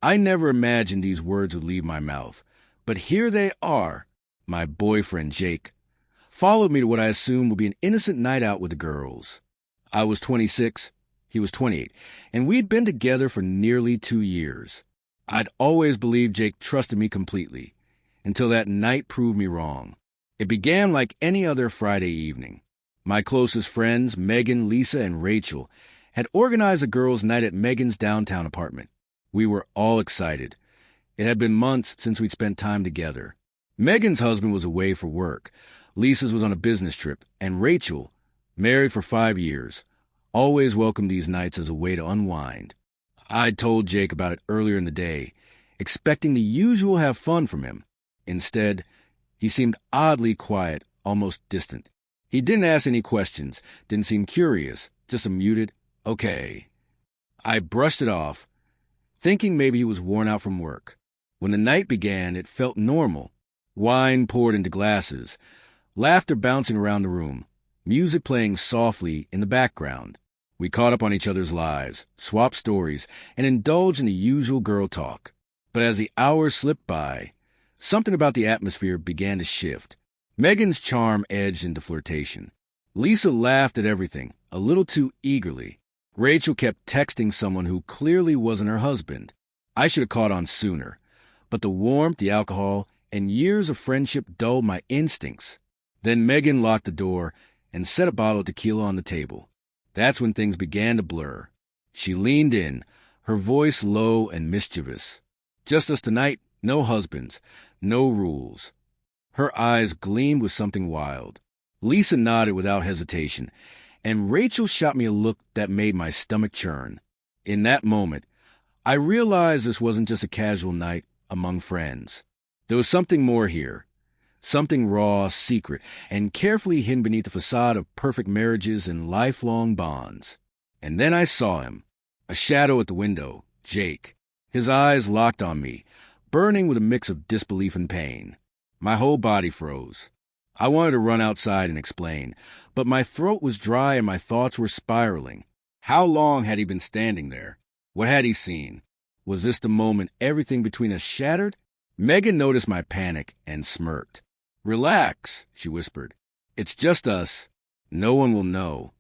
I never imagined these words would leave my mouth, but here they are. My boyfriend, Jake, followed me to what I assumed would be an innocent night out with the girls. I was 26, he was 28, and we'd been together for nearly 2 years. I'd always believed Jake trusted me completely, until that night proved me wrong. It began like any other Friday evening. My closest friends, Megan, Lisa, and Rachel, had organized a girls' night at Megan's downtown apartment. We were all excited. It had been months since we'd spent time together. Megan's husband was away for work. Lisa's was on a business trip, and Rachel, married for 5 years, always welcomed these nights as a way to unwind. I'd told Jake about it earlier in the day, expecting the usual have fun from him. Instead, he seemed oddly quiet, almost distant. He didn't ask any questions, didn't seem curious, just a muted, okay. I brushed it off, thinking maybe he was worn out from work. When the night began, it felt normal. Wine poured into glasses, laughter bouncing around the room, music playing softly in the background. We caught up on each other's lives, swapped stories, and indulged in the usual girl talk. But as the hours slipped by, something about the atmosphere began to shift. Megan's charm edged into flirtation. Lisa laughed at everything, a little too eagerly. Rachel kept texting someone who clearly wasn't her husband. I should have caught on sooner, but the warmth, the alcohol, and years of friendship dulled my instincts. Then Megan locked the door and set a bottle of tequila on the table. That's when things began to blur. She leaned in, her voice low and mischievous. Just us tonight, no husbands, no rules. Her eyes gleamed with something wild. Lisa nodded without hesitation, and Rachel shot me a look that made my stomach churn. In that moment, I realized this wasn't just a casual night among friends. There was something more here. Something raw, secret, and carefully hidden beneath the facade of perfect marriages and lifelong bonds. And then I saw him, a shadow at the window, Jake. His eyes locked on me, burning with a mix of disbelief and pain. My whole body froze. I wanted to run outside and explain, but my throat was dry and my thoughts were spiraling. How long had he been standing there? What had he seen? Was this the moment everything between us shattered? Megan noticed my panic and smirked. "Relax," she whispered. "It's just us. No one will know."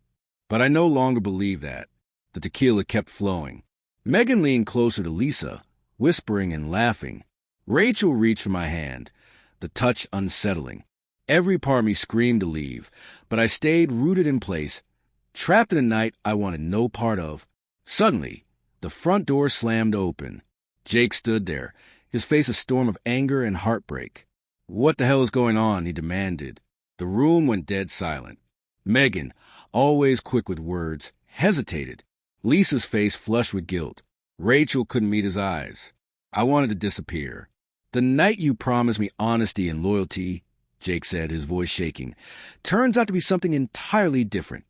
But I no longer believed that. The tequila kept flowing. Megan leaned closer to Lisa, whispering and laughing. Rachel reached for my hand, the touch unsettling. Every part of me screamed to leave, but I stayed rooted in place, trapped in a night I wanted no part of. Suddenly, the front door slammed open. Jake stood there, his face a storm of anger and heartbreak. "What the hell is going on?" he demanded. The room went dead silent. Megan, always quick with words, hesitated. Lisa's face flushed with guilt. Rachel couldn't meet his eyes. I wanted to disappear. "The night you promised me honesty and loyalty," Jake said, his voice shaking, "turns out to be something entirely different."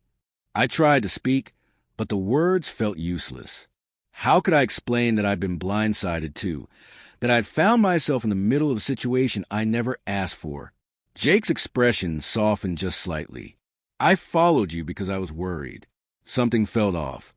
I tried to speak, but the words felt useless. How could I explain that I'd been blindsided too? That I'd found myself in the middle of a situation I never asked for? Jake's expression softened just slightly. "I followed you because I was worried." Something fell off.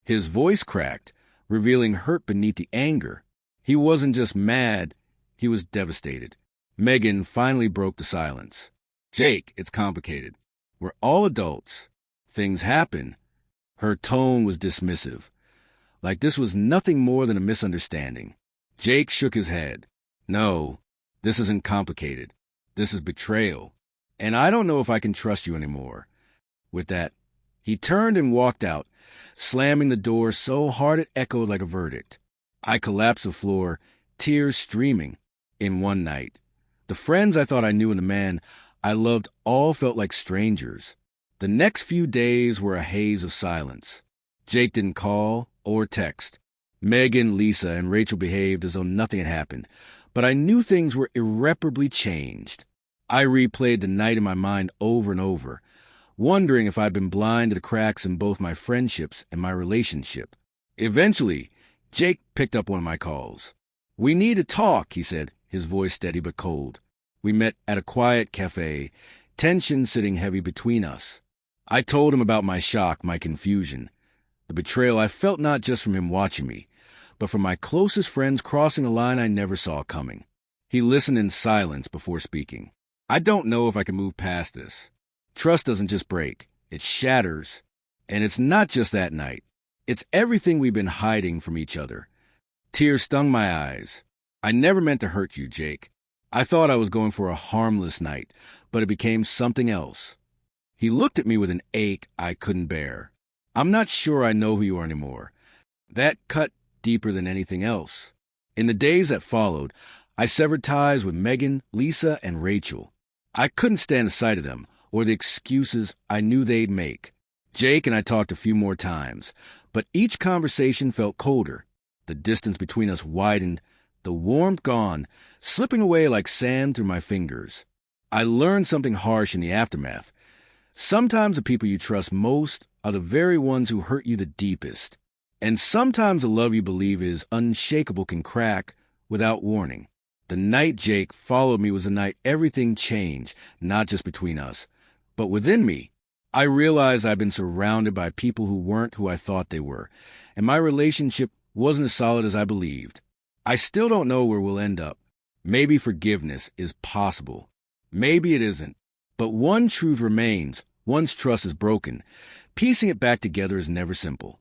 His voice cracked, revealing hurt beneath the anger. He wasn't just mad, he was devastated. Megan finally broke the silence. "Jake, it's complicated. We're all adults. Things happen." Her tone was dismissive, like this was nothing more than a misunderstanding. Jake shook his head. "No, this isn't complicated. This is betrayal. And I don't know if I can trust you anymore." With that, he turned and walked out, slamming the door so hard it echoed like a verdict. I collapsed to the floor, tears streaming. In one night, the friends I thought I knew and the man I loved all felt like strangers. The next few days were a haze of silence. Jake didn't call or text. Megan, Lisa, and Rachel behaved as though nothing had happened, but I knew things were irreparably changed. I replayed the night in my mind over and over, wondering if I'd been blind to the cracks in both my friendships and my relationship. Eventually, Jake picked up one of my calls. "We need to talk," he said, his voice steady but cold. We met at a quiet cafe, tension sitting heavy between us. I told him about my shock, my confusion, the betrayal I felt not just from him watching me, but from my closest friends crossing a line I never saw coming. He listened in silence before speaking. I don't know if I can move past this. Trust doesn't just break, it shatters. And it's not just that night. It's everything we've been hiding from each other. Tears stung my eyes. I never meant to hurt you, Jake. I thought I was going for a harmless night, but it became something else. He looked at me with an ache I couldn't bear. I'm not sure I know who you are anymore. That cut deeper than anything else. In the days that followed, I severed ties with Megan, Lisa, and Rachel. I couldn't stand the sight of them, or the excuses I knew they'd make. Jake and I talked a few more times, but each conversation felt colder. The distance between us widened, the warmth gone, slipping away like sand through my fingers. I learned something harsh in the aftermath. Sometimes the people you trust most are the very ones who hurt you the deepest. And sometimes the love you believe is unshakable can crack without warning. The night Jake followed me was the night everything changed, not just between us, but within me. I realized I'd been surrounded by people who weren't who I thought they were, and my relationship wasn't as solid as I believed. I still don't know where we'll end up. Maybe forgiveness is possible. Maybe it isn't. But one truth remains. Once trust is broken, piecing it back together is never simple.